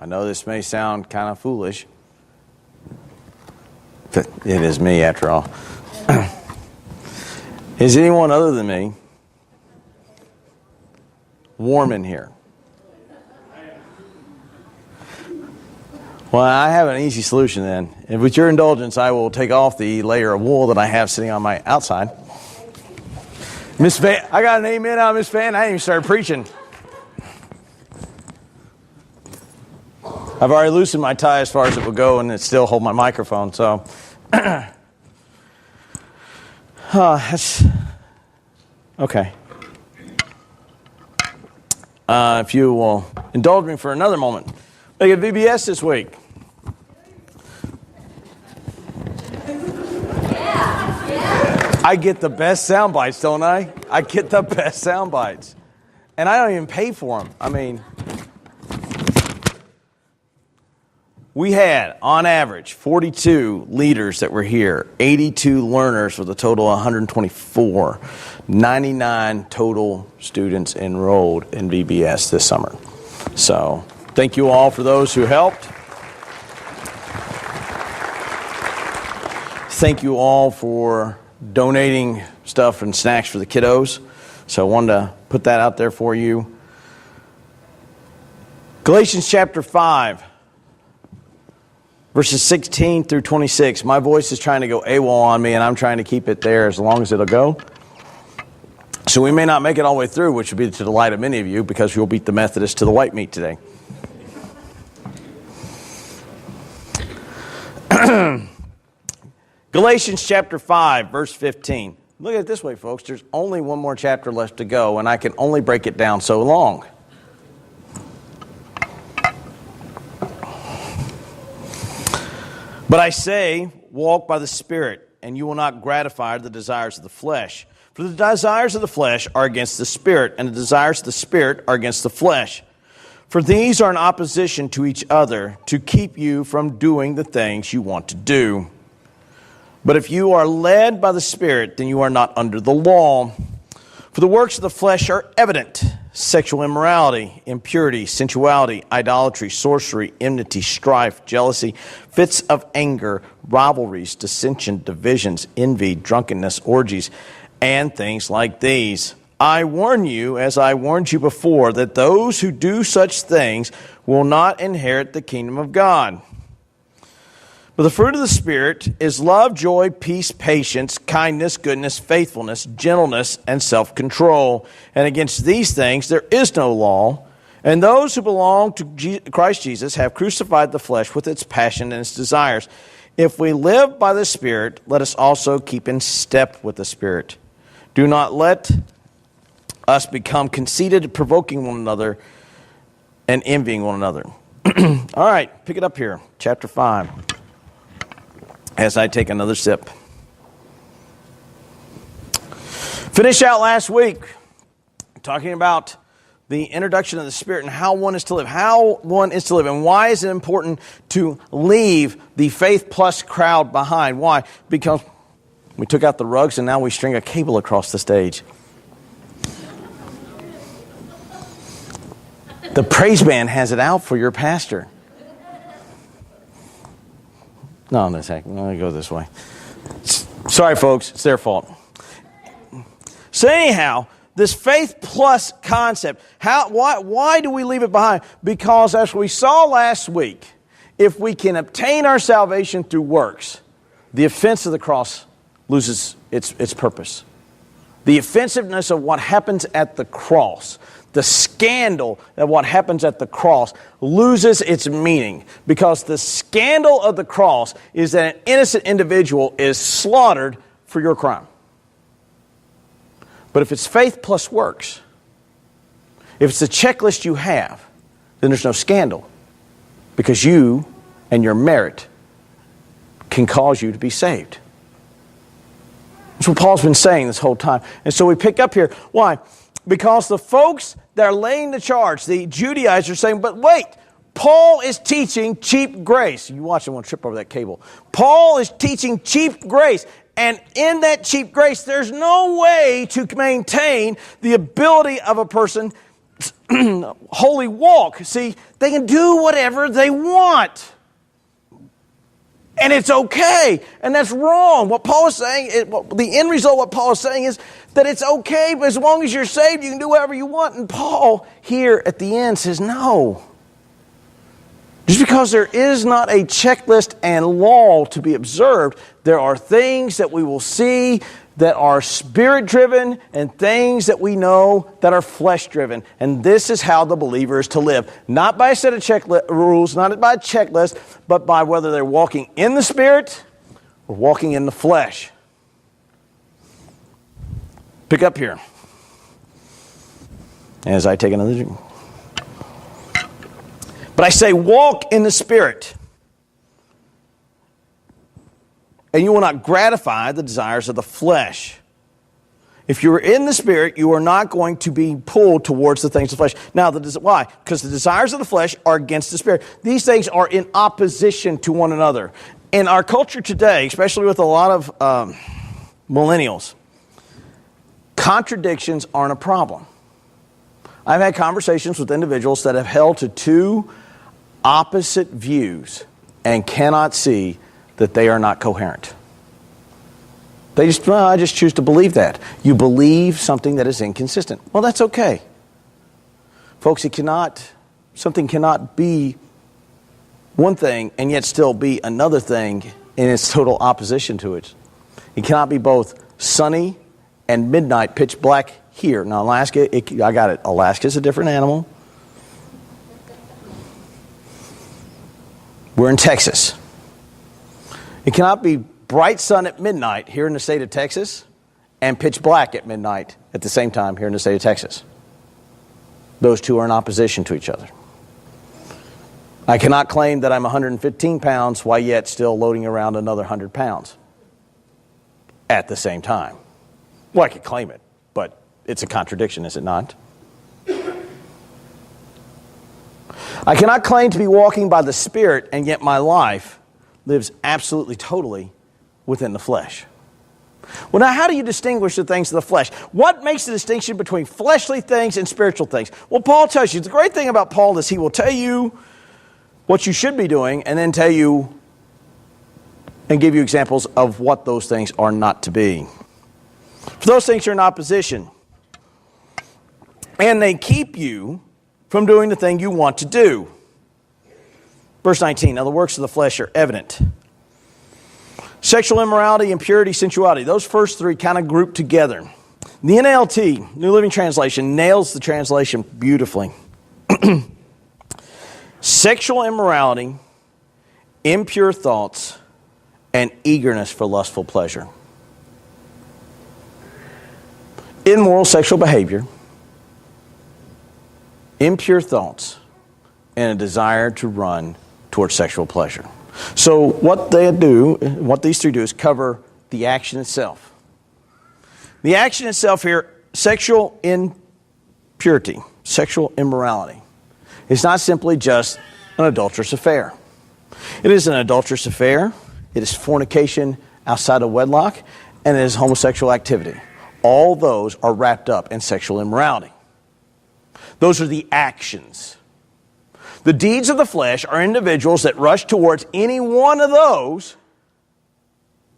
I know this may sound kind of foolish, but it is me after all. Is anyone other than me warm in here? Well, I have an easy solution then. And with your indulgence, I will take off the layer of wool that I have sitting on my outside. Miss Van, I got an amen out of Miss Van. I didn't even start preaching. I've already loosened my tie as far as it will go, and it still hold my microphone. So, that's okay. If you will indulge me for another moment. Look at VBS this week. I get the best sound bites, don't I? I get the best sound bites. And I don't even pay for them. I mean, we had, on average, 42 leaders that were here, 82 learners with a total of 124, 99 total students enrolled in VBS this summer. So, thank you all for those who helped. Thank you all for donating stuff and snacks for the kiddos. So I wanted to put that out there for you. Galatians chapter 5, verses 16 through 26. My voice is trying to go AWOL on me, and I'm trying to keep it there as long as it'll go. So we may not make it all the way through, which would be to the delight of many of you, because we'll beat the Methodists to the white meat today. Galatians chapter 5, verse 15. Look at it this way, folks. There's only one more chapter left to go, and I can only break it down so long. But I say, walk by the Spirit, and you will not gratify the desires of the flesh. For the desires of the flesh are against the Spirit, and the desires of the Spirit are against the flesh. For these are in opposition to each other, to keep you from doing the things you want to do. But if you are led by the Spirit, then you are not under the law. For the works of the flesh are evident: sexual immorality, impurity, sensuality, idolatry, sorcery, enmity, strife, jealousy, fits of anger, rivalries, dissensions, divisions, envy, drunkenness, orgies, and things like these. I warn you, as I warned you before, that those who do such things will not inherit the kingdom of God. But the fruit of the Spirit is love, joy, peace, patience, kindness, goodness, faithfulness, gentleness, and self-control. And against these things there is no law. And those who belong to Christ Jesus have crucified the flesh with its passion and its desires. If we live by the Spirit, let us also keep in step with the Spirit. Do not let us become conceited, provoking one another, and envying one another. All right, pick it up here, chapter 5. As I take another sip. Finish out last week talking about the introduction of the Spirit and how one is to live. How one is to live. And why is it important to leave the Faith Plus crowd behind? Why? Because we took out the rugs and now we string a cable across the stage. The praise band has it out for your pastor. No, no, let me go this way. Sorry, folks. It's their fault. So anyhow, this faith plus concept, why do we leave it behind? Because as we saw last week, if we can obtain our salvation through works, the offense of the cross loses its purpose. The offensiveness of what happens at the cross, the scandal of what happens at the cross loses its meaning, because the scandal of the cross is that an innocent individual is slaughtered for your crime. But if it's faith plus works, if it's the checklist you have, then there's no scandal, because you and your merit can cause you to be saved. That's what Paul's been saying this whole time. And so we pick up here. Why? Because the folks that are laying the charge, the Judaizers, are saying, but wait, Paul is teaching cheap grace. You watch, I won't trip over that cable. Paul is teaching cheap grace. And in that cheap grace, there's no way to maintain the ability of a person holy walk. See, they can do whatever they want. And it's okay. And that's wrong. What Paul is saying, the end result of what Paul is saying is that it's okay, but as long as you're saved, you can do whatever you want. And Paul here at the end says, no. Just because there is not a checklist and law to be observed, there are things that we will see that are spirit-driven and things that we know that are flesh-driven. And this is how the believer is to live. Not by a set of rules, not by a checklist, but by whether they're walking in the Spirit or walking in the flesh. Pick up here. As I take another drink. But I say, walk in the Spirit, and you will not gratify the desires of the flesh. If you're in the Spirit, you are not going to be pulled towards the things of the flesh. Now, why? Because the desires of the flesh are against the Spirit. These things are in opposition to one another. In our culture today, especially with a lot of millennials, contradictions aren't a problem. I've had conversations with individuals that have held to two opposite views and cannot see that they are not coherent. I just choose to believe that. You believe something that is inconsistent. Well, that's okay. Folks, something cannot be one thing and yet still be another thing in its total opposition to it. It cannot be both sunny and midnight pitch black here. Now, Alaska, I got it. Alaska's a different animal. We're in Texas. It cannot be bright sun at midnight here in the state of Texas and pitch black at midnight at the same time here in the state of Texas. Those two are in opposition to each other. I cannot claim that I'm 115 pounds while yet still loading around another 100 pounds at the same time. Well, I could claim it, but it's a contradiction, is it not? I cannot claim to be walking by the Spirit, and yet my life lives absolutely, totally within the flesh. Well, now, how do you distinguish the things of the flesh? What makes the distinction between fleshly things and spiritual things? Well, Paul tells you. The great thing about Paul is he will tell you what you should be doing and then tell you and give you examples of what those things are not to be. For those things are in opposition, and they keep you from doing the thing you want to do. Verse 19, now the works of the flesh are evident. Sexual immorality, impurity, sensuality. Those first three kind of group together. The NLT, New Living Translation, nails the translation beautifully. Sexual immorality, impure thoughts, and eagerness for lustful pleasure. Immoral sexual behavior, impure thoughts, and a desire to run towards sexual pleasure. So what these three do is cover the action itself. The action itself here, sexual impurity, sexual immorality, is not simply just an adulterous affair. It is an adulterous affair, it is fornication outside of wedlock, and it is homosexual activity. All those are wrapped up in sexual immorality. Those are the actions. The deeds of the flesh are individuals that rush towards any one of those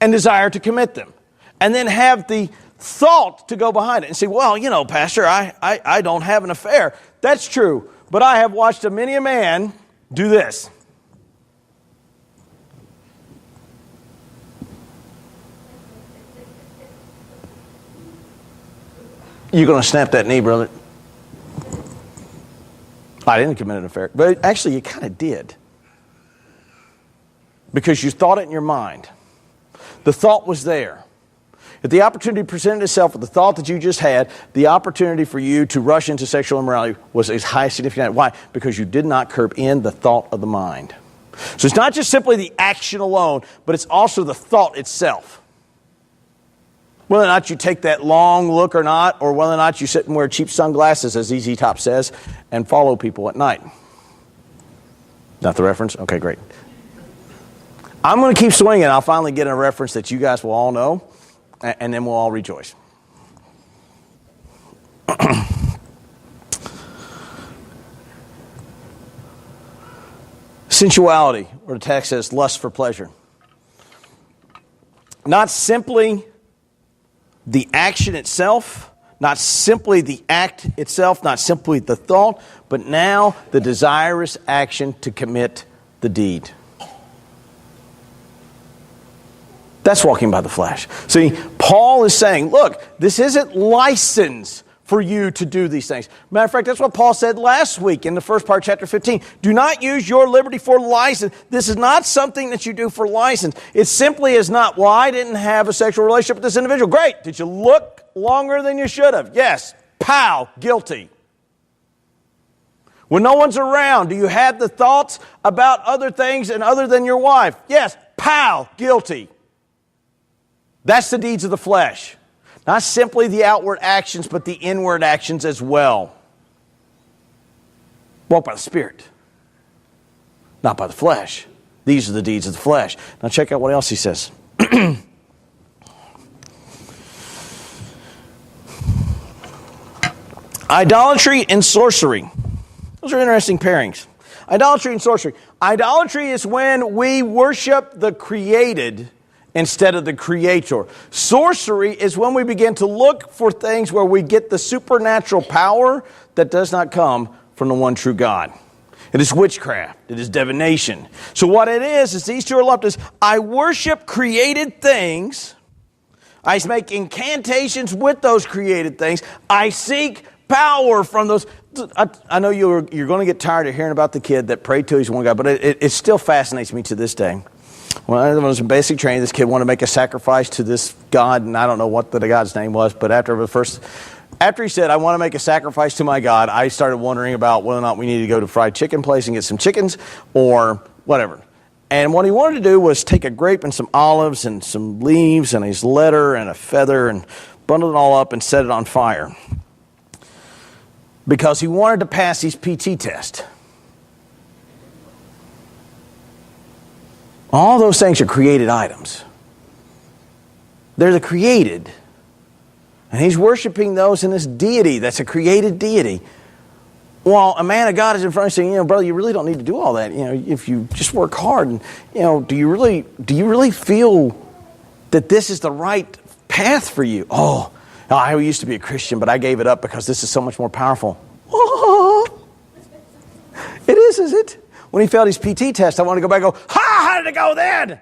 and desire to commit them. And then have the thought to go behind it and say, well, Pastor, I don't have an affair. That's true. But I have watched many a man do this. You're going to snap that knee, brother. I didn't commit an affair. But actually, you kind of did. Because you thought it in your mind. The thought was there. If the opportunity presented itself with the thought that you just had, the opportunity for you to rush into sexual immorality was as high significant. Why? Because you did not curb in the thought of the mind. So it's not just simply the action alone, but it's also the thought itself. Whether or not you take that long look or not, or whether or not you sit and wear cheap sunglasses, as ZZ Top says, and follow people at night. Not the reference? Okay, great. I'm going to keep swinging. I'll finally get a reference that you guys will all know, and then we'll all rejoice. Sensuality, or the text says lust for pleasure. Not simply the action itself, not simply the act itself, not simply the thought, but now the desirous action to commit the deed. That's walking by the flesh. See, Paul is saying, look, this isn't license for you to do these things. Matter of fact, that's what Paul said last week in the first part of chapter 15. Do not use your liberty for license. This is not something that you do for license. It simply is not, well, I didn't have a sexual relationship with this individual. Great. Did you look longer than you should have? Yes. Pow. Guilty. When no one's around, do you have the thoughts about other things and other than your wife? Yes. Pow. Guilty. That's the deeds of the flesh. Not simply the outward actions, but the inward actions as well. Walk by the Spirit, not by the flesh. These are the deeds of the flesh. Now check out what else he says. Idolatry and sorcery. Those are interesting pairings. Idolatry and sorcery. Idolatry is when we worship the created instead of the creator. Sorcery is when we begin to look for things where we get the supernatural power that does not come from the one true God. It is witchcraft. It is divination. So what it is these two are lumped as, I worship created things. I make incantations with those created things. I seek power from those. I know you're going to get tired of hearing about the kid that prayed to his one God, but it still fascinates me to this day. When I was in basic training, this kid wanted to make a sacrifice to this God, and I don't know what the God's name was, but after he said, I want to make a sacrifice to my God, I started wondering about whether or not we needed to go to a fried chicken place and get some chickens or whatever. And what he wanted to do was take a grape and some olives and some leaves and his letter and a feather and bundle it all up and set it on fire. Because he wanted to pass his PT test. All those things are created items. They're the created. And he's worshiping those in this deity that's a created deity. While a man of God is in front of you saying, brother, you really don't need to do all that. If you just work hard and, do you really feel that this is the right path for you? Oh, I used to be a Christian, but I gave it up because this is so much more powerful. Oh, it is it? When he failed his PT test, I wanted to go back and go, how did it go then?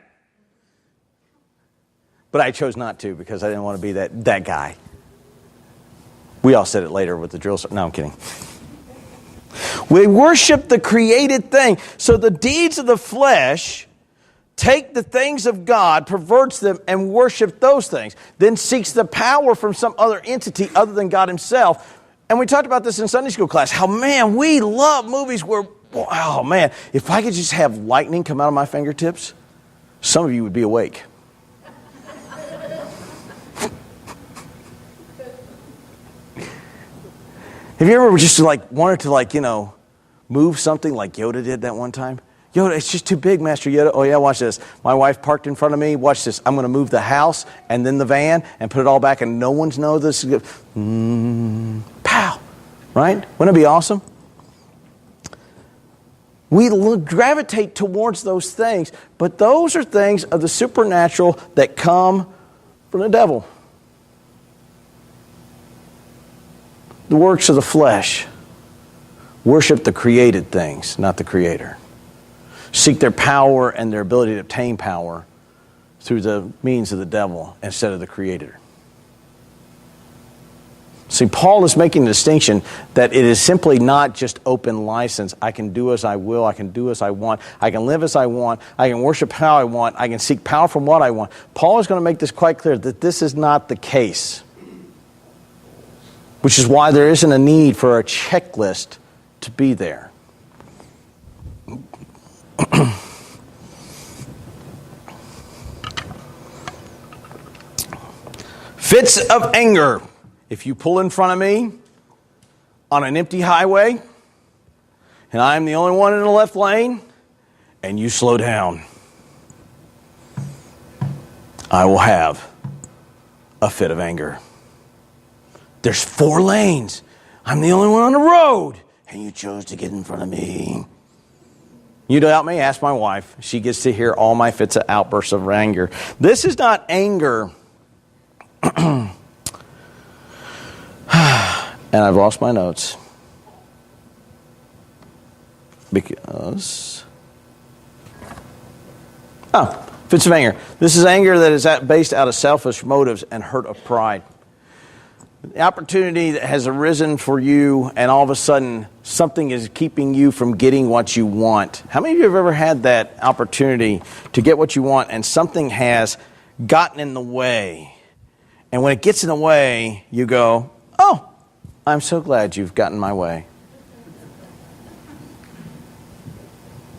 But I chose not to because I didn't want to be that guy. We all said it later with the drill. No, I'm kidding. We worship the created thing. So the deeds of the flesh take the things of God, perverts them, and worship those things. Then seeks the power from some other entity other than God himself. And we talked about this in Sunday school class. How, man, we love movies where, oh, man, if I could just have lightning come out of my fingertips, some of you would be awake. Have you ever just wanted to move something like Yoda did that one time? Yoda, it's just too big, Master Yoda. Oh yeah, watch this. My wife parked in front of me. Watch this. I'm going to move the house and then the van and put it all back and no one's know this is good. Pow. Right? Wouldn't it be awesome? We gravitate towards those things, but those are things of the supernatural that come from the devil. The works of the flesh. Worship the created things, not the Creator. Seek their power and their ability to obtain power through the means of the devil instead of the Creator. See, Paul is making the distinction that it is simply not just open license. I can do as I will. I can do as I want. I can live as I want. I can worship how I want. I can seek power from what I want. Paul is going to make this quite clear that this is not the case. Which is why there isn't a need for a checklist to be there. Fits of anger. If you pull in front of me on an empty highway and I'm the only one in the left lane and you slow down, I will have a fit of anger. There's 4 lanes. I'm the only one on the road and you chose to get in front of me. You doubt me? Ask my wife. She gets to hear all my fits of outbursts of anger. This is not anger. And I've lost my notes. Because... fits of anger. This is anger that is based out of selfish motives and hurt of pride. The opportunity that has arisen for you, and all of a sudden something is keeping you from getting what you want. How many of you have ever had that opportunity to get what you want and something has gotten in the way? And when it gets in the way, you go, oh, I'm so glad you've gotten my way.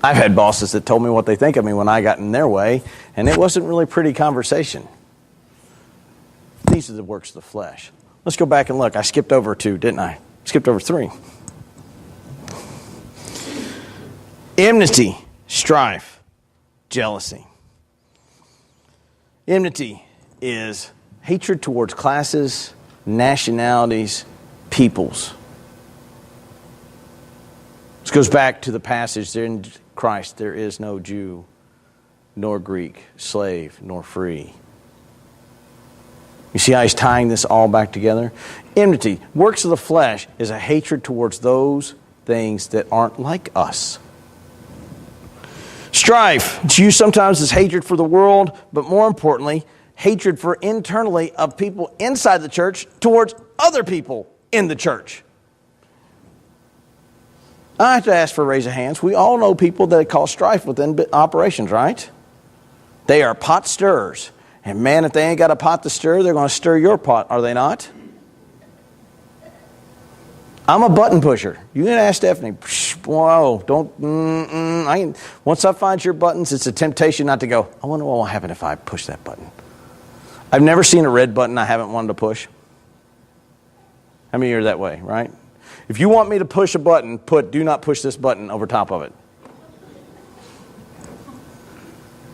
I've had bosses that told me what they think of me when I got in their way, and it wasn't really pretty conversation. These are the works of the flesh. Let's go back and look. I skipped over 2, didn't I? Skipped over 3. Enmity, strife, jealousy. Enmity is hatred towards classes, nationalities, peoples. This goes back to the passage there in Christ. There is no Jew, nor Greek, slave, nor free. You see how he's tying this all back together? Enmity, works of the flesh, is a hatred towards those things that aren't like us. Strife, it's used sometimes as hatred for the world, but more importantly, hatred for internally of people inside the church towards other people in the church. I have to ask for a raise of hands. We all know people that cause strife within operations, right? They are pot stirrers. And man, if they ain't got a pot to stir, they're going to stir your pot, are they not? I'm a button pusher. You can ask Stephanie. Whoa, don't. Once I find your buttons, it's a temptation not to go, I wonder what will happen if I push that button. I've never seen a red button I haven't wanted to push. How many of you are that way, right? If you want me to push a button, put do not push this button over top of it.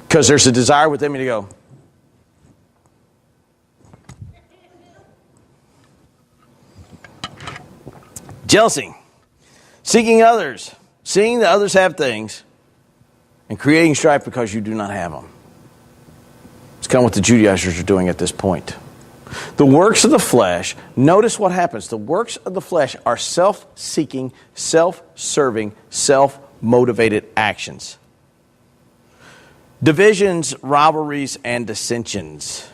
Because there's a desire within me to go, jealousy, seeking others, seeing that others have things, and creating strife because you do not have them. It's kind of what the Judaizers are doing at this point. The works of the flesh, notice what happens. The works of the flesh are self-seeking, self-serving, self-motivated actions. Divisions, rivalries, and dissensions.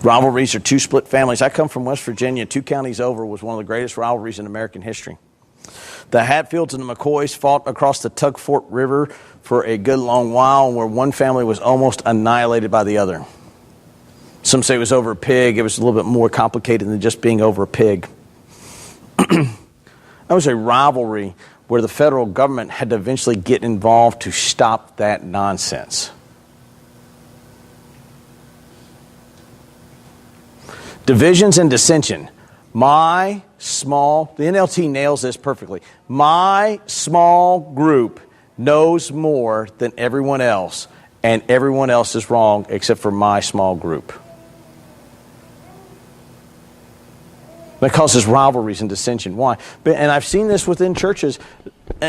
Rivalries are 2 split families. I come from West Virginia. 2 counties over was one of the greatest rivalries in American history. The Hatfields and the McCoys fought across the Tug Fork River for a good long while, where one family was almost annihilated by the other. Some say it was over a pig. It was a little bit more complicated than just being over a pig. That was a rivalry where the federal government had to eventually get involved to stop that nonsense. Divisions and dissension. The NLT nails this perfectly. My small group knows more than everyone else, and everyone else is wrong except for my small group. That causes rivalries and dissension. Why? And I've seen this within churches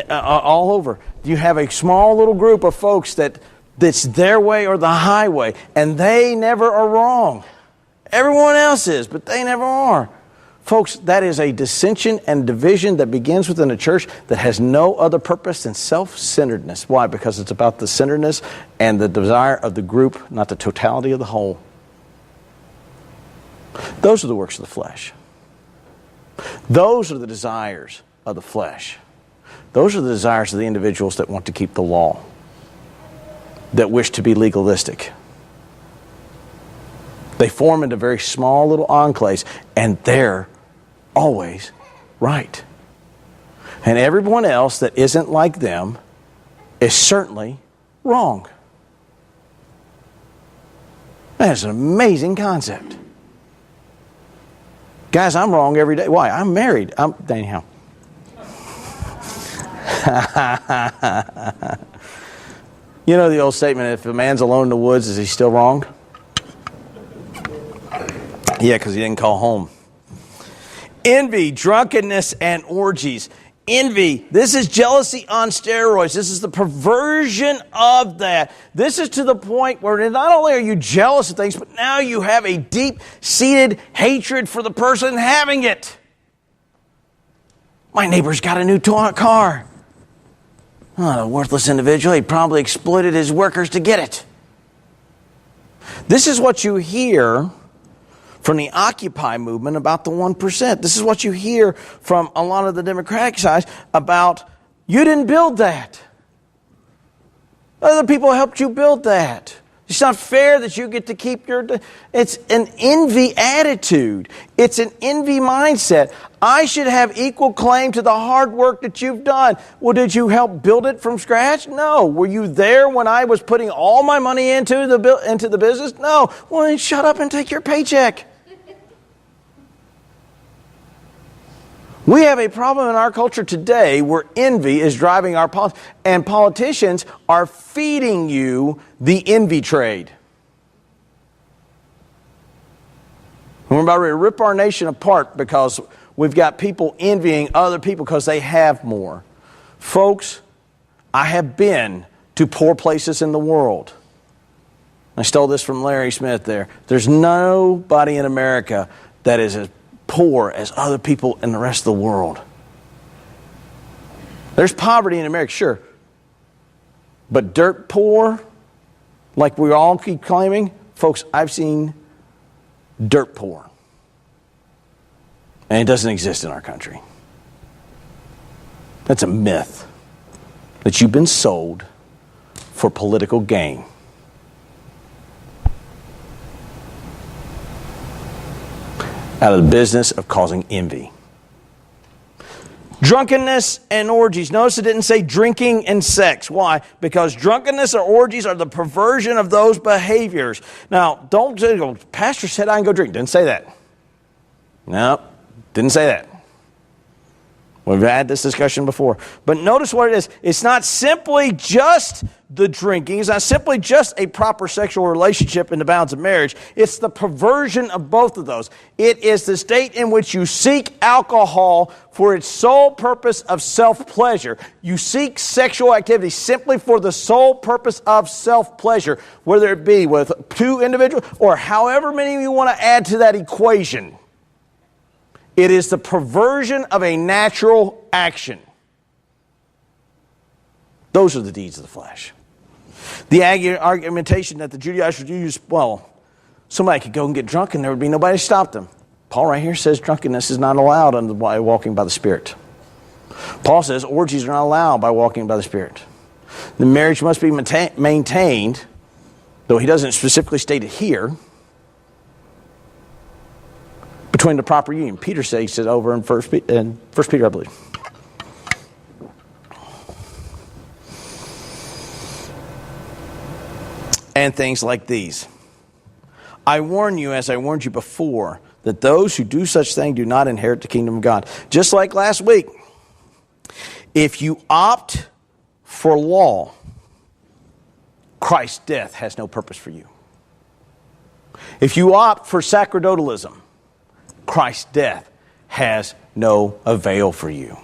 all over. You have a small little group of folks that's their way or the highway, and they never are wrong. Everyone else is, but they never are. Folks, that is a dissension and division that begins within a church that has no other purpose than self-centeredness. Why? Because it's about the centeredness and the desire of the group, not the totality of the whole. Those are the works of the flesh. Those are the desires of the flesh. Those are the desires of the individuals that want to keep the law, that wish to be legalistic. They form into very small little enclaves, and they're always right. And everyone else that isn't like them is certainly wrong. That is an amazing concept. Guys, I'm wrong every day. Why? I'm married. Anyhow. You know the old statement, if a man's alone in the woods, is he still wrong? Yeah, because he didn't call home. Envy, drunkenness, and orgies. Envy, this is jealousy on steroids. This is the perversion of that. This is to the point where not only are you jealous of things, but now you have a deep-seated hatred for the person having it. My neighbor's got a new car. Oh, a worthless individual. He probably exploited his workers to get it. This is what you hear from the Occupy movement about the 1%. This is what you hear from a lot of the Democratic side about, you didn't build that. Other people helped you build that. It's not fair that you get to keep your... It's an envy attitude. It's an envy mindset. I should have equal claim to the hard work that you've done. Well, did you help build it from scratch? No. Were you there when I was putting all my money into the business? No. Well, then shut up and take your paycheck. We have a problem in our culture today where envy is driving our politics, and politicians are feeding you the envy trade. We're about ready to rip our nation apart because we've got people envying other people because they have more. Folks, I have been to poor places in the world. I stole this from Larry Smith there. There's nobody in America that is as poor as other people in the rest of the world. There's poverty in America, sure. But dirt poor, like we all keep claiming, folks, I've seen dirt poor. And it doesn't exist in our country. That's a myth that you've been sold for political gain. Out of the business of causing envy. Drunkenness and orgies. Notice it didn't say drinking and sex. Why? Because drunkenness or orgies are the perversion of those behaviors. Now, don't say, Pastor said I can go drink. Didn't say that. No, didn't say that. We've had this discussion before. But notice what it is. It's not simply just the drinking. It's not simply just a proper sexual relationship in the bounds of marriage. It's the perversion of both of those. It is the state in which you seek alcohol for its sole purpose of self-pleasure. You seek sexual activity simply for the sole purpose of self-pleasure, whether it be with two individuals or however many you want to add to that equation. It is the perversion of a natural action. Those are the deeds of the flesh. The argumentation that the Judaizers used, well, somebody could go and get drunk and there would be nobody to stop them. Paul right here says drunkenness is not allowed by walking by the Spirit. Paul says orgies are not allowed by walking by the Spirit. The marriage must be maintained, though he doesn't specifically state it here, between the proper union. Peter says it over in 1 Peter, I believe. And things like these. I warn you, as I warned you before, that those who do such things do not inherit the kingdom of God. Just like last week, if you opt for law, Christ's death has no purpose for you. If you opt for sacerdotalism, Christ's death has no avail for you.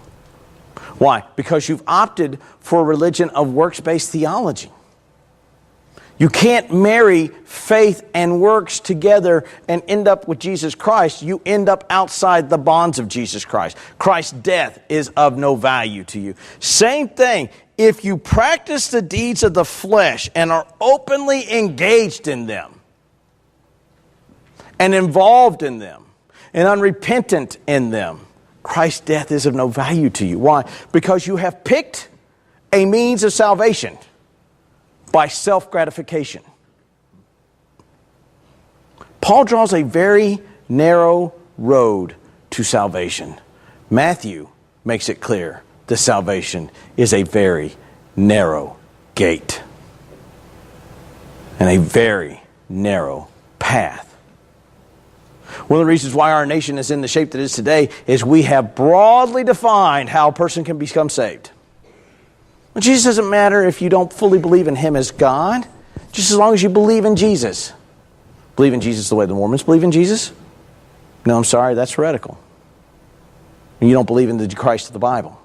Why? Because you've opted for a religion of works-based theology. You can't marry faith and works together and end up with Jesus Christ. You end up outside the bonds of Jesus Christ. Christ's death is of no value to you. Same thing. If you practice the deeds of the flesh and are openly engaged in them and involved in them and unrepentant in them, Christ's death is of no value to you. Why? Because you have picked a means of salvation by self-gratification. Paul draws a very narrow road to salvation. Matthew makes it clear that salvation is a very narrow gate and a very narrow path. One of the reasons why our nation is in the shape that it is today is we have broadly defined how a person can become saved. Well, Jesus doesn't matter if you don't fully believe in Him as God, just as long as you believe in Jesus. Believe in Jesus the way the Mormons believe in Jesus? No, I'm sorry, that's heretical. And you don't believe in the Christ of the Bible.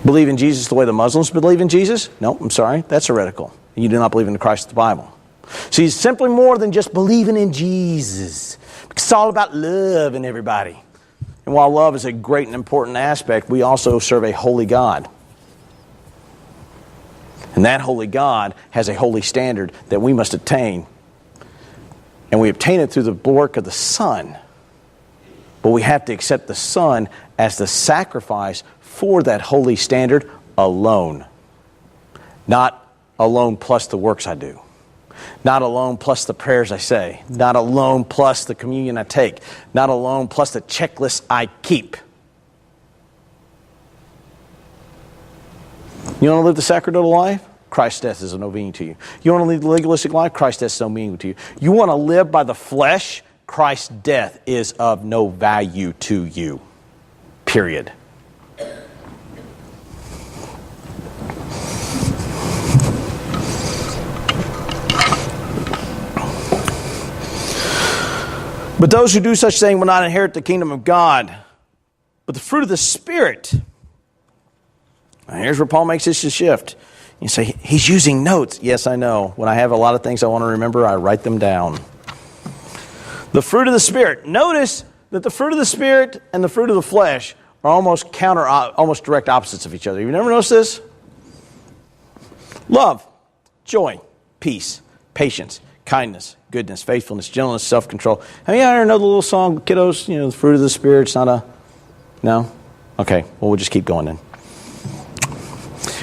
Believe in Jesus the way the Muslims believe in Jesus? No, I'm sorry, that's heretical. You do not believe in the Christ of the Bible. See, it's simply more than just believing in Jesus. It's all about love in everybody. And while love is a great and important aspect, we also serve a holy God. And that holy God has a holy standard that we must attain. And we obtain it through the work of the Son. But we have to accept the Son as the sacrifice for that holy standard alone. Not alone plus the works I do. Not alone plus the prayers I say. Not alone plus the communion I take. Not alone plus the checklist I keep. You want to live the sacerdotal life? Christ's death is no meaning to you. You want to live the legalistic life? Christ's death is no meaning to you. You want to live by the flesh? Christ's death is of no value to you. Period. But those who do such thing will not inherit the kingdom of God. But the fruit of the Spirit. Now here's where Paul makes this shift. You say, he's using notes. Yes, I know. When I have a lot of things I want to remember, I write them down. The fruit of the Spirit. Notice that the fruit of the Spirit and the fruit of the flesh are almost direct opposites of each other. You've never noticed this? Love, joy, peace, patience, kindness, goodness, faithfulness, gentleness, self-control. I mean, I know the little song, kiddos, the fruit of the Spirit's not a... No? Okay, well, we'll just keep going then.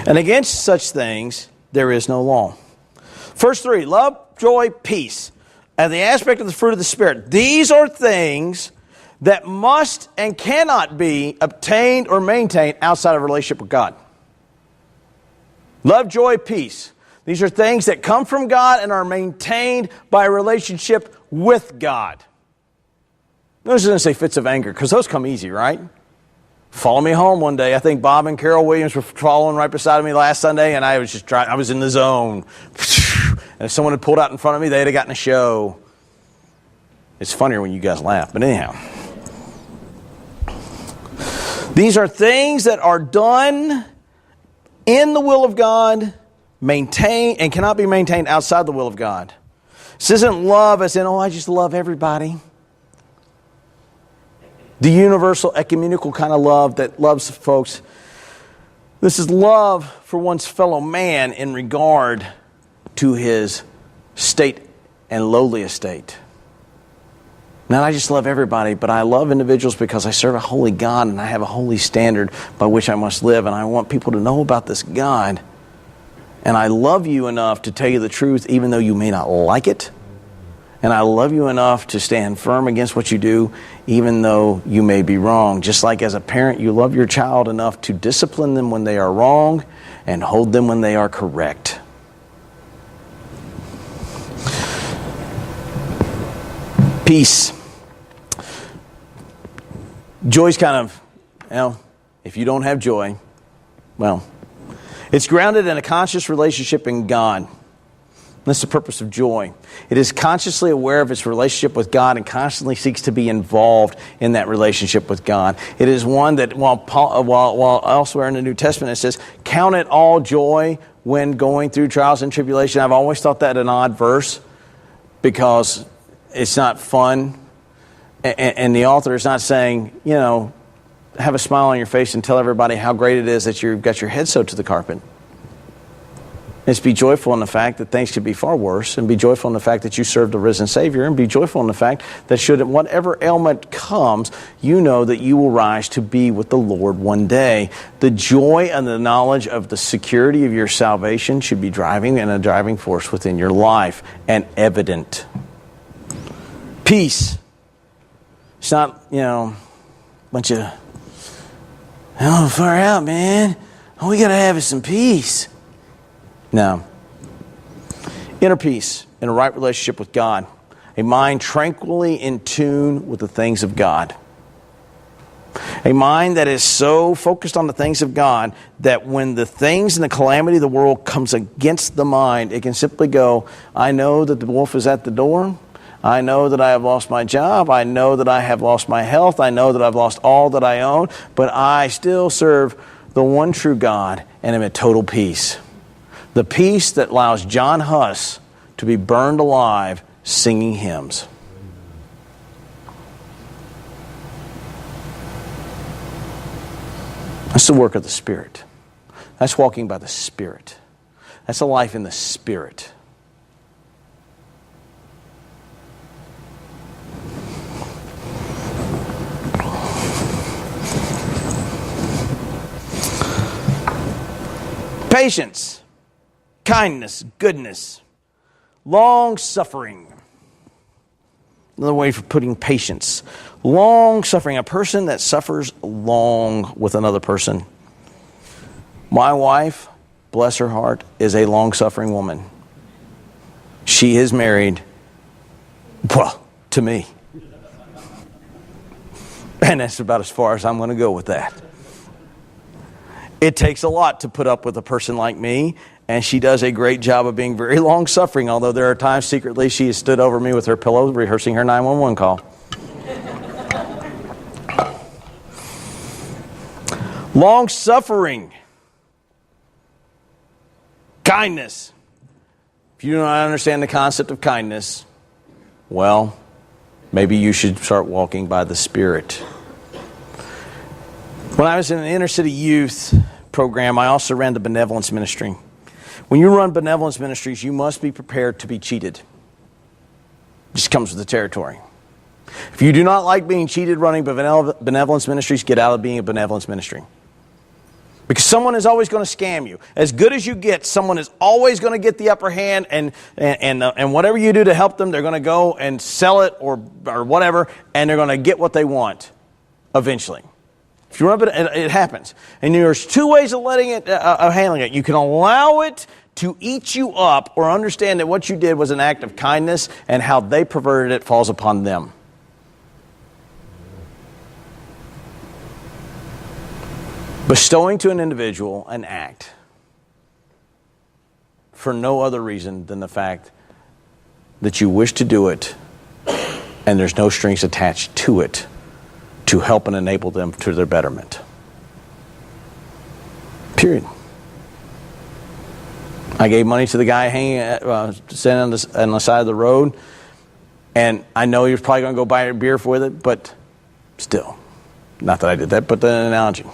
And against such things, there is no law. First three, love, joy, peace. And the aspect of the fruit of the Spirit. These are things that must and cannot be obtained or maintained outside of a relationship with God. Love, joy, peace. These are things that come from God and are maintained by a relationship with God. Notice it doesn't say fits of anger, because those come easy, right? Follow me home one day. I think Bob and Carol Williams were following right beside me last Sunday, and I was in the zone. And if someone had pulled out in front of me, they'd have gotten a show. It's funnier when you guys laugh, but anyhow. These are things that are done in the will of God, maintained, and cannot be maintained outside the will of God. This isn't love as in, I just love everybody. The universal ecumenical kind of love that loves folks. This is love for one's fellow man in regard to his state and lowly estate. Not I just love everybody, but I love individuals because I serve a holy God and I have a holy standard by which I must live, and I want people to know about this God. And I love you enough to tell you the truth even though you may not like it. And I love you enough to stand firm against what you do, even though you may be wrong. Just like as a parent, you love your child enough to discipline them when they are wrong and hold them when they are correct. Peace. Joy's kind of, if you don't have joy, it's grounded in a conscious relationship in God. That's the purpose of joy. It is consciously aware of its relationship with God and constantly seeks to be involved in that relationship with God. It is one that, while elsewhere in the New Testament it says, count it all joy when going through trials and tribulation. I've always thought that an odd verse because it's not fun. And the author is not saying, have a smile on your face and tell everybody how great it is that you've got your head sewed to the carpet. It's be joyful in the fact that things could be far worse, and be joyful in the fact that you serve the risen Savior, and be joyful in the fact that should whatever ailment comes, you know that you will rise to be with the Lord one day. The joy and the knowledge of the security of your salvation should be driving and a driving force within your life, and evident. Peace. It's not, bunch of, far out, man. All we got to have is some peace. No. Inner peace in a right relationship with God. A mind tranquilly in tune with the things of God. A mind that is so focused on the things of God that when the things and the calamity of the world comes against the mind, it can simply go, I know that the wolf is at the door. I know that I have lost my job. I know that I have lost my health. I know that I've lost all that I own. But I still serve the one true God and am at total peace. The peace that allows John Huss to be burned alive singing hymns. That's the work of the Spirit. That's walking by the Spirit. That's a life in the Spirit. Patience, kindness, goodness, long-suffering. Another way for putting patience. Long-suffering, a person that suffers long with another person. My wife, bless her heart, is a long-suffering woman. She is married, well, to me. And that's about as far as I'm going to go with that. It takes a lot to put up with a person like me, and she does a great job of being very long-suffering, although there are times secretly she has stood over me with her pillow rehearsing her 911 call. Long-suffering. Kindness. If you do not understand the concept of kindness, well, maybe you should start walking by the Spirit. When I was in an inner city youth program, I also ran the benevolence ministry. When you run benevolence ministries, you must be prepared to be cheated. It just comes with the territory. If you do not like being cheated running benevolence ministries, get out of being a benevolence ministry. Because someone is always going to scam you. As good as you get, someone is always going to get the upper hand, and whatever you do to help them, they're going to go and sell it or whatever, and they're going to get what they want eventually. If you run it happens. And there's two ways of handling it. You can allow it to eat you up, or understand that what you did was an act of kindness, and how they perverted it falls upon them. Bestowing to an individual an act for no other reason than the fact that you wish to do it, and there's no strings attached to it, to help and enable them to their betterment. Period. I gave money to the guy standing on the side of the road, and I know he was probably going to go buy a beer with it, but still. Not that I did that, but the analogy.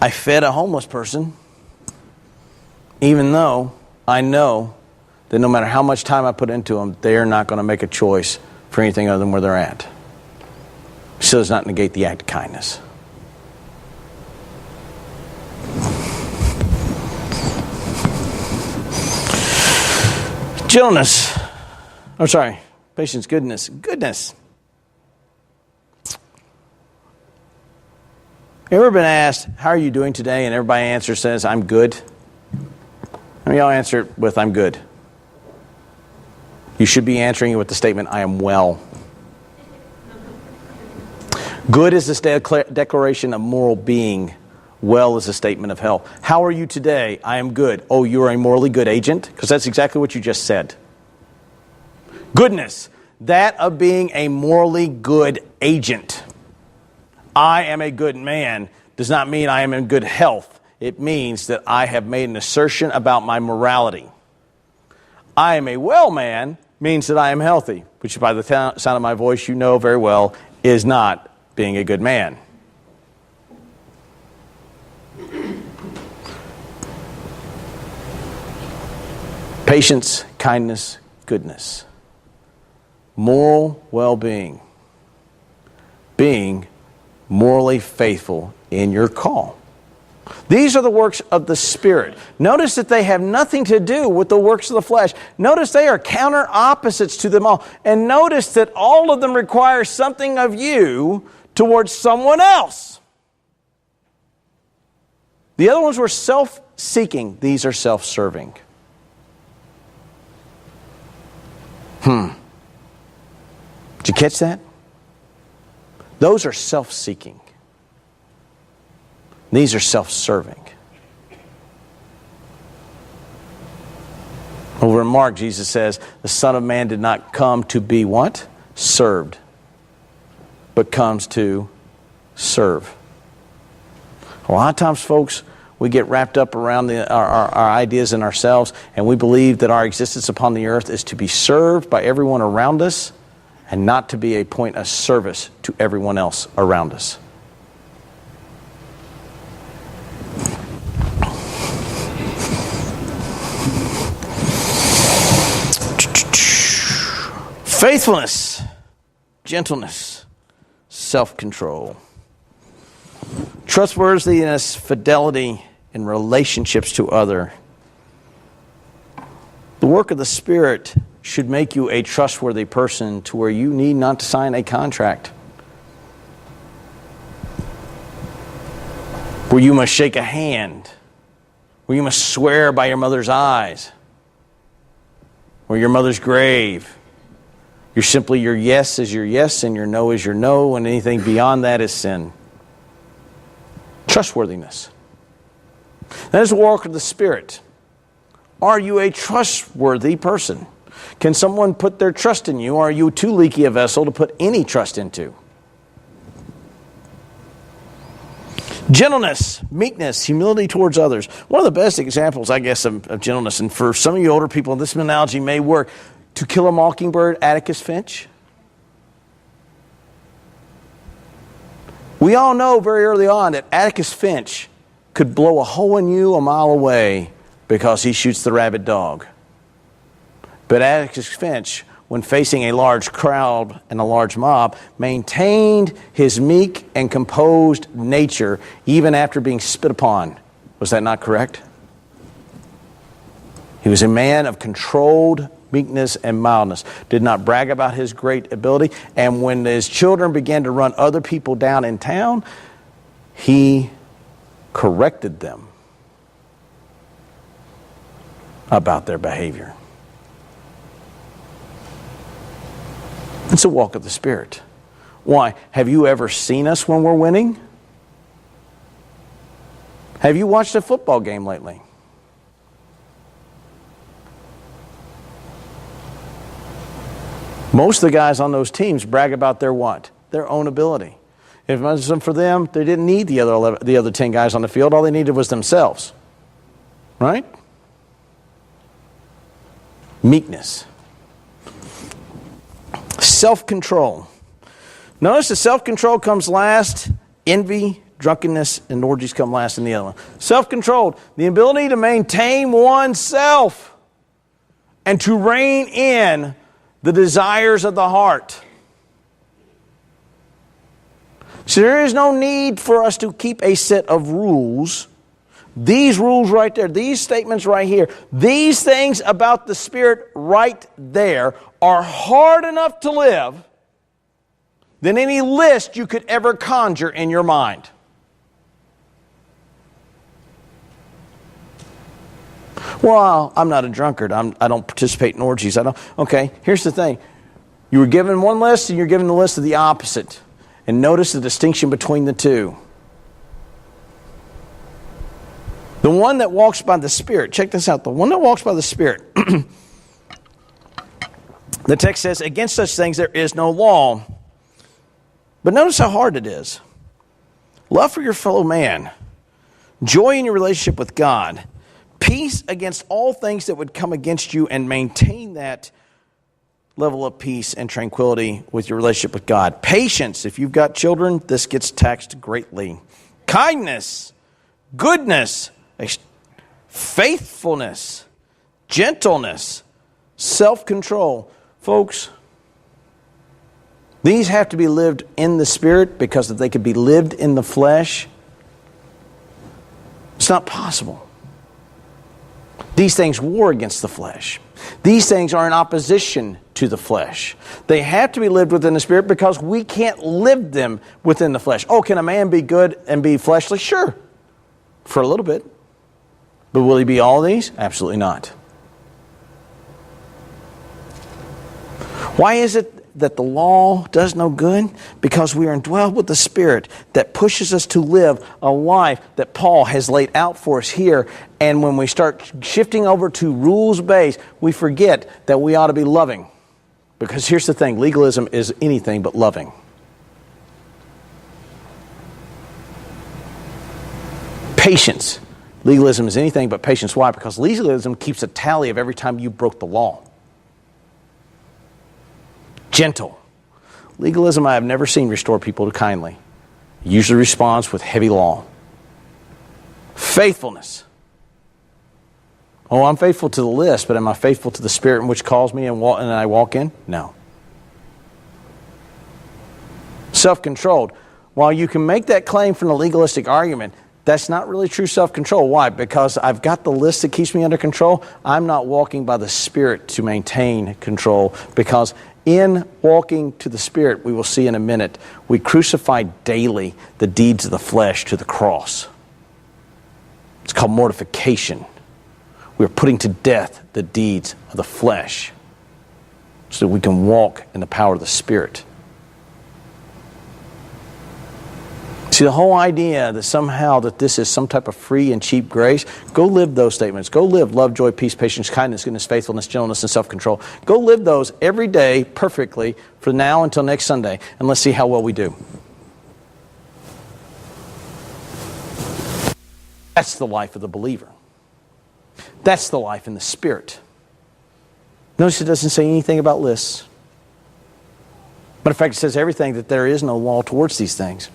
I fed a homeless person, even though I know that no matter how much time I put into them, they're not going to make a choice for anything other than where they're at. Still does not negate the act of kindness. Gentleness. Patience, goodness. Goodness. Ever been asked, how are you doing today? And everybody says, I'm good. How many of y'all answer it with, I'm good? You should be answering it with the statement, I am well. Good is a declaration of moral being. Well is a statement of health. How are you today? I am good. Oh, you are a morally good agent? Because that's exactly what you just said. Goodness. That of being a morally good agent. I am a good man does not mean I am in good health. It means that I have made an assertion about my morality. I am a well man means that I am healthy, which by the sound of my voice you know very well is not being a good man. Patience, kindness, goodness. Moral well-being. Being morally faithful in your call. These are the works of the Spirit. Notice that they have nothing to do with the works of the flesh. Notice they are counter opposites to them all. And notice that all of them require something of you towards someone else. The other ones were self-seeking. These are self-serving. Did you catch that? Those are self-seeking. These are self-serving. Over in Mark, Jesus says, the Son of Man did not come to be what? Served. But comes to serve. A lot of times, folks, we get wrapped up around our ideas in ourselves, and we believe that our existence upon the earth is to be served by everyone around us and not to be a point of service to everyone else around us. Faithfulness, gentleness, self-control. Trustworthiness, fidelity in relationships to other. The work of the Spirit should make you a trustworthy person to where you need not to sign a contract, where you must shake a hand, where you must swear by your mother's eyes, or your mother's grave. You're simply, your yes is your yes and your no is your no, and anything beyond that is sin. Trustworthiness. That is the work of the Spirit. Are you a trustworthy person? Can someone put their trust in you, or are you too leaky a vessel to put any trust into? Gentleness, meekness, humility towards others. One of the best examples, I guess, of gentleness, and for some of you older people, this analogy may work. To Kill a Mockingbird, Atticus Finch. We all know very early on that Atticus Finch could blow a hole in you a mile away because he shoots the rabid dog. But Atticus Finch, when facing a large crowd and a large mob, maintained his meek and composed nature even after being spit upon. Was that not correct? He was a man of controlled meekness and mildness, did not brag about his great ability, and when his children began to run other people down in town, he corrected them about their behavior. It's a walk of the Spirit. Why? Have you ever seen us when we're winning? Have you watched a football game lately? Most of the guys on those teams brag about their what? Their own ability. If it wasn't for them, they didn't need the other 10 guys on the field. All they needed was themselves. Right? Meekness. Self-control. Notice the self-control comes last. Envy, drunkenness, and orgies come last in the other one. Self-controlled. The ability to maintain oneself and to rein in the desires of the heart. So there is no need for us to keep a set of rules. These rules right there, these statements right here, these things about the Spirit right there are hard enough to live than any list you could ever conjure in your mind. Well, I'm not a drunkard. I don't participate in orgies. Okay, here's the thing. You were given one list and you're given the list of the opposite. And notice the distinction between the two. The one that walks by the Spirit, check this out. The one that walks by the Spirit, the text says, against such things there is no law. But notice how hard it is. Love for your fellow man. Joy in your relationship with God. Peace against all things that would come against you, and maintain that level of peace and tranquility with your relationship with God. Patience. If you've got children, this gets taxed greatly. Kindness, goodness, faithfulness, gentleness, self-control. Folks, these have to be lived in the Spirit, because if they could be lived in the flesh, it's not possible. These things war against the flesh. These things are in opposition to the flesh. They have to be lived within the Spirit, because we can't live them within the flesh. Oh, can a man be good and be fleshly? Sure, for a little bit. But will he be all these? Absolutely not. Why is it that the law does no good? Because we are indwelled with the Spirit that pushes us to live a life that Paul has laid out for us here. And when we start shifting over to rules-based, we forget that we ought to be loving. Because here's the thing, legalism is anything but loving. Patience. Legalism is anything but patience. Why? Because legalism keeps a tally of every time you broke the law. Gentle. Legalism I have never seen restore people to kindly. It usually responds with heavy law. Faithfulness. Oh, I'm faithful to the list, but am I faithful to the Spirit in which calls me and I walk in? No. Self-controlled. While you can make that claim from the legalistic argument, that's not really true self-control. Why? Because I've got the list that keeps me under control. I'm not walking by the Spirit to maintain control, because in walking to the Spirit, we will see in a minute, we crucify daily the deeds of the flesh to the cross. It's called mortification. We are putting to death the deeds of the flesh so that we can walk in the power of the Spirit. See, the whole idea that somehow that this is some type of free and cheap grace, go live those statements. Go live love, joy, peace, patience, kindness, goodness, faithfulness, gentleness, and self-control. Go live those every day perfectly from now until next Sunday, and let's see how well we do. That's the life of the believer. That's the life in the Spirit. Notice it doesn't say anything about lists. But in fact, it says everything that there is no law towards these things.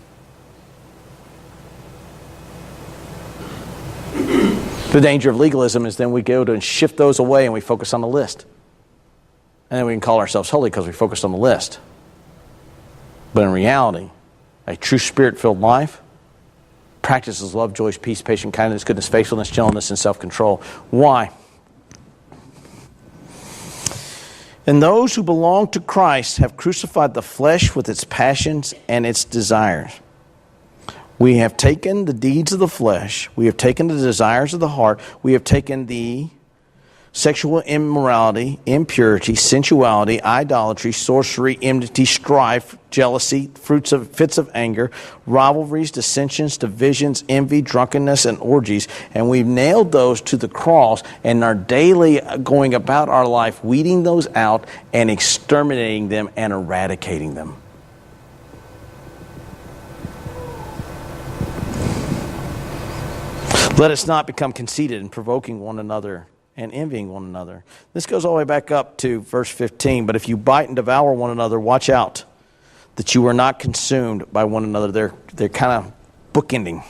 The danger of legalism is then we go to and shift those away and we focus on the list. And then we can call ourselves holy because we focused on the list. But in reality, a true Spirit-filled life practices love, joy, peace, patience, kindness, goodness, faithfulness, gentleness, and self-control. Why? And those who belong to Christ have crucified the flesh with its passions and its desires. We have taken the deeds of the flesh. We have taken the desires of the heart. We have taken the sexual immorality, impurity, sensuality, idolatry, sorcery, enmity, strife, jealousy, fits of anger, rivalries, dissensions, divisions, envy, drunkenness, and orgies. And we've nailed those to the cross and are daily going about our life, weeding those out and exterminating them and eradicating them. Let us not become conceited and provoking one another and envying one another. This goes all the way back up to verse 15. But if you bite and devour one another, watch out that you are not consumed by one another. They're kind of bookending.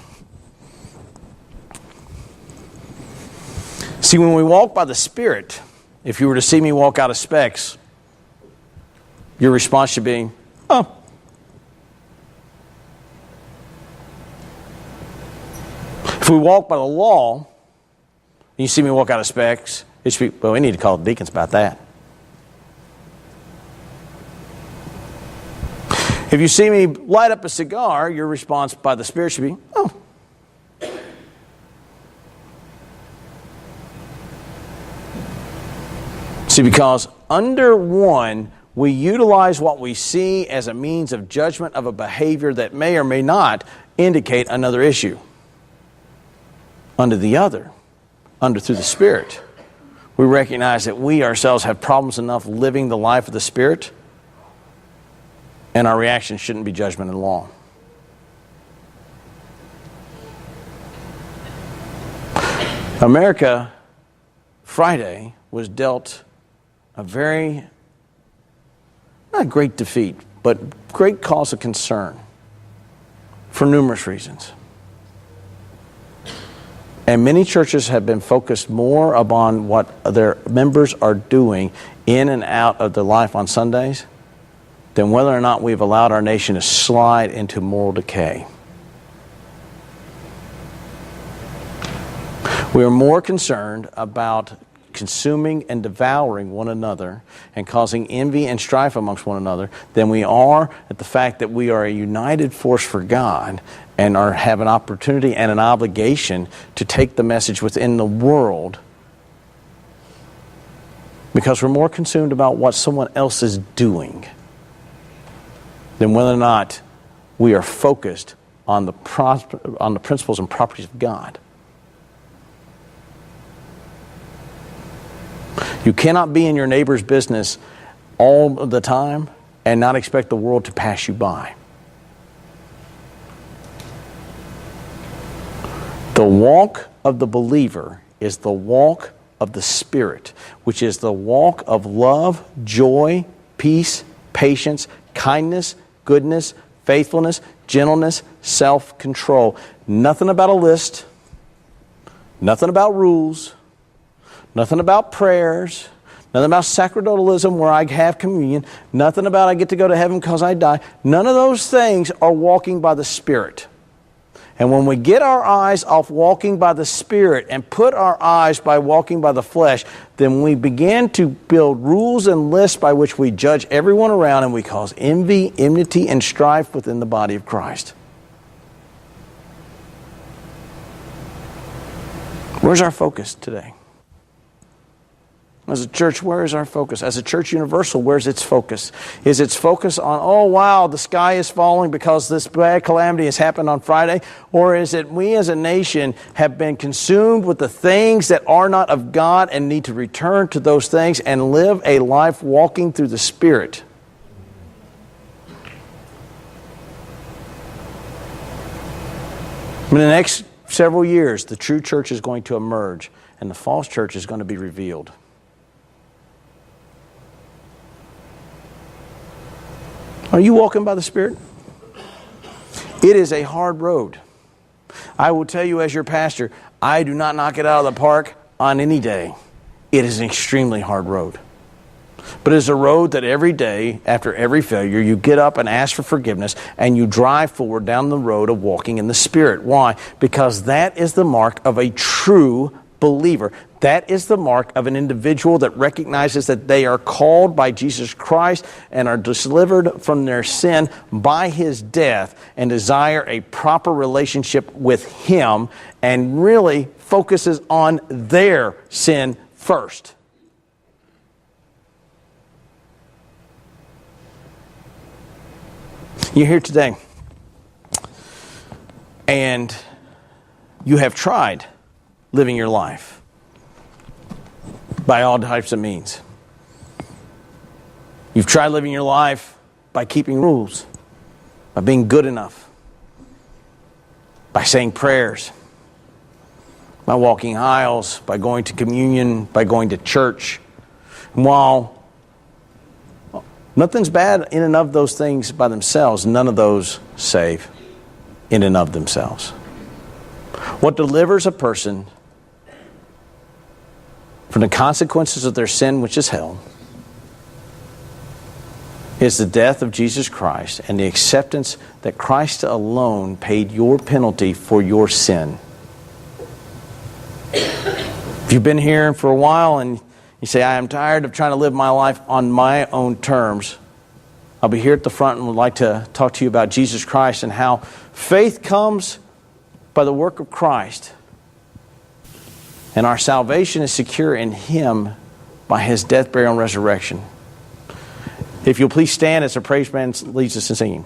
See, when we walk by the Spirit, if you were to see me walk out of specs, your response should be, oh. If we walk by the law, and you see me walk out of specs, it should be, well, we need to call the deacons about that. If you see me light up a cigar, your response by the Spirit should be, oh. See, because under one, we utilize what we see as a means of judgment of a behavior that may or may not indicate another issue. Under the other, through the Spirit, we recognize that we ourselves have problems enough living the life of the Spirit, and our reaction shouldn't be judgment and law. America, Friday, was dealt a very, not great defeat, but great cause of concern for numerous reasons. And many churches have been focused more upon what their members are doing in and out of their life on Sundays than whether or not we've allowed our nation to slide into moral decay. We are more concerned about consuming and devouring one another and causing envy and strife amongst one another than we are at the fact that we are a united force for God and have an opportunity and an obligation to take the message within the world, because we're more consumed about what someone else is doing than whether or not we are focused on the principles and properties of God. You cannot be in your neighbor's business all of the time and not expect the world to pass you by. The walk of the believer is the walk of the Spirit, which is the walk of love, joy, peace, patience, kindness, goodness, faithfulness, gentleness, self-control. Nothing about a list, nothing about rules, nothing about prayers, nothing about sacerdotalism where I have communion, nothing about I get to go to heaven because I die. None of those things are walking by the Spirit. And when we get our eyes off walking by the Spirit and put our eyes by walking by the flesh, then we begin to build rules and lists by which we judge everyone around, and we cause envy, enmity, and strife within the body of Christ. Where's our focus today? As a church, where is our focus? As a church universal, where's its focus? Is its focus on, oh wow, the sky is falling because this bad calamity has happened on Friday? Or is it we as a nation have been consumed with the things that are not of God and need to return to those things and live a life walking through the Spirit? In the next several years, the true church is going to emerge and the false church is going to be revealed. Are you walking by the Spirit? It is a hard road. I will tell you as your pastor, I do not knock it out of the park on any day. It is an extremely hard road. But it is a road that every day, after every failure, you get up and ask for forgiveness and you drive forward down the road of walking in the Spirit. Why? Because that is the mark of a true believer. That is the mark of an individual that recognizes that they are called by Jesus Christ and are delivered from their sin by His death and desire a proper relationship with Him and really focuses on their sin first. You're here today and you have tried living your life by all types of means. You've tried living your life by keeping rules, by being good enough, by saying prayers, by walking aisles, by going to communion, by going to church. And while nothing's bad in and of those things by themselves, none of those save in and of themselves. What delivers a person from the consequences of their sin, which is hell, is the death of Jesus Christ and the acceptance that Christ alone paid your penalty for your sin. If you've been here for a while and you say, I am tired of trying to live my life on my own terms, I'll be here at the front and would like to talk to you about Jesus Christ and how faith comes by the work of Christ. And our salvation is secure in Him by His death, burial, and resurrection. If you'll please stand as the praise band leads us in singing.